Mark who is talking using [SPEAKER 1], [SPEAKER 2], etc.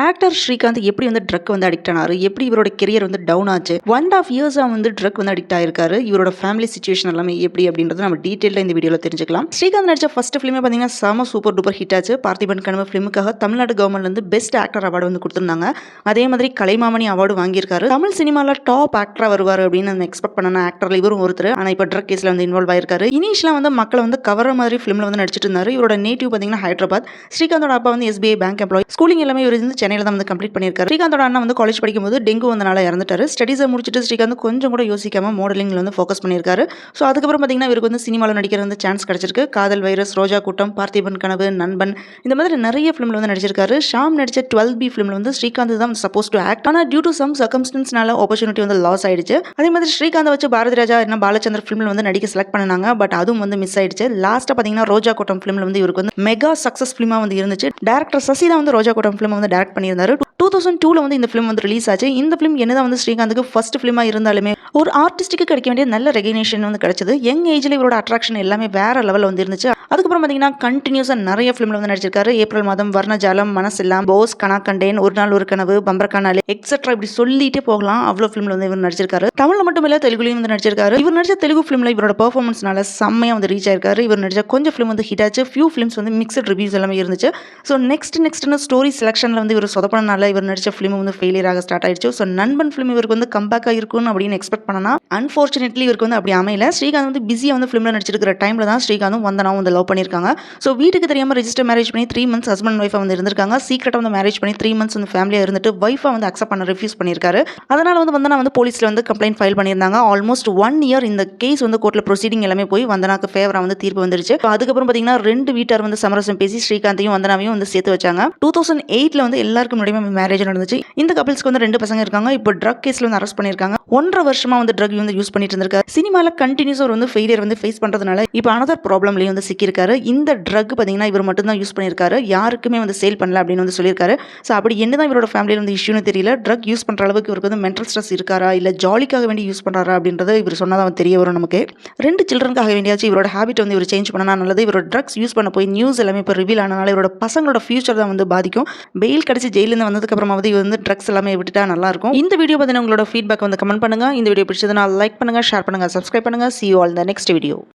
[SPEAKER 1] Actor Srikanth எப்படி வந்து drug வந்து அடிக்ட் ஆனாரு, எப்படி இவரோட கெரியர் வந்து டவுன் ஆச்சு, 1.5 இயர்ஸா வந்து ட்ரக் வந்து அடிக்ட் ஆயிருக்காரு, இவரோட ஃபேமிலி சிச்சுவேஷன் எல்லாமே எப்படி அப்படின்றது நம்ம டீட்டெயிலாக இந்த வீடியோவில் தெரிஞ்சுக்கலாம். ஸ்ரீகாந்த் நடிச்ச ஃபர்ஸ்ட் ஃபிலிமே பார்த்தீங்கன்னா செம சூப்பர் டூப்பர் ஹிட் ஆச்சு. பார்த்திபன் கனவு ஃபிலிமுக்காக தமிழ்நாடு கவர்மெண்ட் வந்து பெஸ்ட் ஆக்டர் அவார்டு வந்து கொடுத்துருந்தாங்க. அதே மாதிரி கலைமாமணி அவார்டு வாங்கியிருக்காரு. தமிழ் சினிமாவில் டாப் ஆக்டரா வருவார் அப்படின்னு நம்ம எக்ஸ்பெக்ட் பண்ண ஆக்டர்ல இவரும் ஒருத்தர். ஆனால் இப்போ ட்ரக் கேஸில் வந்து இன்வால்வ் ஆயிருக்காரு. இனிஷியலாக வந்து மக்களை வந்து கவர மாதிரி ஃபிலிமில் வந்து நடிச்சிட்டு இருந்தாரு. இவரோட நேட்டிவ் பார்த்தீங்கன்னா ஹைதராபாத். ஸ்ரீகாந்தோட அப்பா வந்து SBI பேங்க் எம்ப்ளாய். ஸ்கூலிங் எல்லாமே இவர் வந்து சென்னையில் தான் வந்து கம்ப்ளீட் பண்ணியிருக்காரு. ஸ்ரீகாந்தோட அண்ணா வந்து காலேஜ் படிக்கும்போது டெங்கு வந்தனால இறந்துட்டாரு. ஸ்டடீஸை முடிச்சுட்டு ஸ்ரீகாந்த் கொஞ்சம் கூட யோசிக்காம மாடலிங்ல வந்து ஃபோக்கஸ் பண்ணியிருக்காரு. ஸோ அதுக்கப்புறம் பார்த்தீங்கன்னா இவருக்கு வந்து சினிமாவில் நடிக்கிற வந்து சான்ஸ் கிடைச்சிருக்கு. காதல் வைரஸ், ரோஜா கூட்டம், பார்த்திபன் கனவு, நண்பன், இந்த மாதிரி நிறைய ஃபிலிமில் வந்து நடிச்சிருக்காரு. ஷாம் நடிச்ச 12B ஃபிலிமில் வந்து ஸ்ரீகாந்த் தான் சப்போஸ் டு ஆக்ட். ஆனால் டியூ டு சம் சர்க்கம்ஸ்டன்ஸ்னால ஆப்பர்ச்சுனிட்டி வந்து லாஸ் ஆயிடுச்சு. அதே மாதிரி ஸ்ரீகாந்த் வச்சு பாரதி ராஜா என்ன பாலச்சந்தர் ஃபிலிமில் வந்து நடிக்க செலக்ட் பண்ணாங்க. பட் அதுவும் வந்து மிஸ் ஆயிடுச்சு. லாஸ்ட்டாக பார்த்தீங்கன்னா ரோஜா கூட்டம் ஃபிலிமில் வந்து இவருக்கு வந்து மெகா சக்ஸஸ் ஃபிலிமாக வந்து இருந்துச்சு. டேரக்டர் சசி தான் வந்து ரோஜா கூட்டம் ஃபிலிம் வந்து டேரக்ட் பண்ணியிருந்தாரு. 2002ல வந்து இந்த ஃபிலிம் வந்து ரிலீஸ் ஆச்சு. இந்த ஃபிலிம் என்னதான் வந்து ஸ்ரீகாந்துக்கு ஃபர்ஸ்ட் ஃபிலிமா இருந்தாலுமே ஒரு ஆர்டிஸ்டுக்கு கிடைக்க வேண்டிய நல்ல ரெகக்னேஷன் வந்து கிடைச்சது. யங் ஏஜ்ல இவரோட அட்ராக்ஷன் எல்லாமே வேற லெவலில் வந்து இருந்துச்சு. அதுக்கப்புறம் பார்த்தீங்கன்னா கண்டினியூஸாக நிறைய ஃபிலிம்ல வந்து நடிச்சிருக்காரு. ஏப்ரல் மாதம், வர்ணஜாலம், மனசெல்லாம், போஸ், கனாக்கண்டேன், ஒரு நாள் ஒரு கனவு, பம்பரக்கானாலே, எக்ஸெட்ரா இப்படி சொல்லிட்டே போகலாம். அவ்வளோ ஃபிலிம்ல வந்து இவர் நடிச்சிருக்காரு. தமிழ்ல மட்டும் இல்ல, தெலுங்குலையும் வந்து நடிச்சிருக்காரு. இவர் நடிச்ச தெலுங்கு ஃபிலிம்ல இவரோட பெர்ஃபார்மன்ஸ்னால செம்மையா வந்து ரீச் ஆயிருக்காரு. இவர் நடிச்ச கொஞ்சம் ஃபிலிம் வந்து ஹிட் ஆச்சு. ஃபியூ ஃபிலிம்ஸ் வந்து மிக்சட் ரிவ்யூஸ் எல்லாமே இருந்துச்சு. ஸோ நெக்ஸ்ட்னு ஸ்டோரி செலக்ஷன்ல வந்து இவர் சொதப்பனால இவர் நடிச்ச ஃபிலிம் வந்து ஃபெயிலியர் ஆக ஸ்டார்ட் ஆயிடுச்சு. ஸோ நண்பன் ஃபிலிம் இவருக்கு வந்து கம்பேக்காக இருக்கும் அப்படின்னு எக்ஸ்பெக்ட் பண்ணனா அன்ஃபார்ச்சுனேட்லி இவருக்கு வந்து அப்படி அமையல. ஸ்ரீகாந்த் வந்து பிஸியாக வந்து ஃபிலிமில் நடிச்சிருக்கிற டைமில் தான் ஸ்ரீகாந்தும் வந்தனாவும் வந்து லவ் பண்ணியிருக்காங்க. ஸோ வீட்டுக்கு தெரியாமல் ரெஜிஸ்டர் மேரேஜ் பண்ணி 3 months ஹஸ்பண்ட் அண்ட் ஒய்ஃபாக வந்து இருந்திருக்காங்க. சீக்கிரட்டாக வந்து மேரேஜ் பண்ணி 3 months வந்து ஃபேமிலியாக இருந்துட்டு ஒய்ஃபாக வந்து அக்செப்ட் பண்ண ரிஃப்யூஸ் பண்ணியிருக்காரு. அதனால் வந்து வந்தனா வந்து போலீஸில் வந்து கம்ப்ளைண்ட் ஃபைல் பண்ணியிருந்தாங்க. ஆல்மோஸ்ட் 1 year இந்த கேஸ் வந்து கோர்ட்டில் ப்ரொசீடிங் எல்லாமே போய் வந்தனாக்கு ஃபேவராக வந்து தீர்ப்பு வந்துருச்சு. அதுக்கப்புறம் பார்த்தீங்கன்னா 2 வீட்டார் வந்து சமரசம் பேசி ஸ்ரீகாந்தையும் வந்தனாவையும் வந்து சேர்த்து வச்சாங்க. 2008ல் வந்து எல்லாருக்கும் முன்னாடியுமே மேரேஜ் நடந்துச்சு. இந்த கப்பிள்ஸ்க்கு வந்து 2 பசங்க இருக்காங்க. இப்போ ட்ரக் கேஸில் வந்து அரெஸ்ட் பண்ணியிருக்காங்க. 1.5 வருஷமா வந்து ட்ரக் வந்து யூஸ் பண்ணிட்டு இருந்திருக்காரு. சினிமாவில் கண்டினியூஸாக ஒரு வந்து ஃபெயிலியர் வந்து ஃபேஸ் பண்ணுறதுனால இப்போ அனதர் ப்ராப்ளம்லேயும் வந்து சிக்கியிருக்காரு. இந்த ட்ரக் பார்த்தீங்கன்னா இவர் மட்டும் தான் யூஸ் பண்ணியிருக்காரு, யாருக்குமே வந்து சேல் பண்ணல அப்படின்னு வந்து சொல்லியிருக்காரு. ஸோ அப்படி என்னதான் இவரோட ஃபேமிலியில் வந்து இஷ்யூன்னு தெரியல. ட்ரக் யூஸ் பண்ணுற அளவுக்கு இவருக்கு வந்து மென்டல் ஸ்ட்ரெஸ் இருக்காரா, இல்லை ஜாலிக்காக வேண்டி யூஸ் பண்ணுறாரா அப்படின்றது இவர் சொன்னதான் தெரிய வரும் நமக்கு. 2 சில்ட்ரனுக்காக வேண்டியாச்சு இவரோட ஹேபிட் வந்து இவர் சேஞ்ச் பண்ணனா நல்லது. இவரோட ட்ரக்ஸ் யூஸ் பண்ண போய் நியூஸ் எல்லாமே இப்போ ரிவீல் ஆனனால இவரோட பசங்களோட ஃபியூச்சர் தான் வந்து பாதிக்கும். பெயில் கிடைச்சி ஜெயிலிருந்து வந்ததுக்கு அப்புறமாவது இவர் வந்து ட்ரக்ஸ் எல்லாமே விட்டுட்டா நல்லா இருக்கும். இந்த வீடியோ பற்றின உங்களோட ஃபீட்பேக் வந்து கமெண்ட் பண்ணுங்க. இந்த வீடியோ பிடிச்சதுனா லைக் பண்ணுங்க, ஷேர் பண்ணுங்க, சப்ஸ்கிரைப் பண்ணுங்க. See you all in the next video.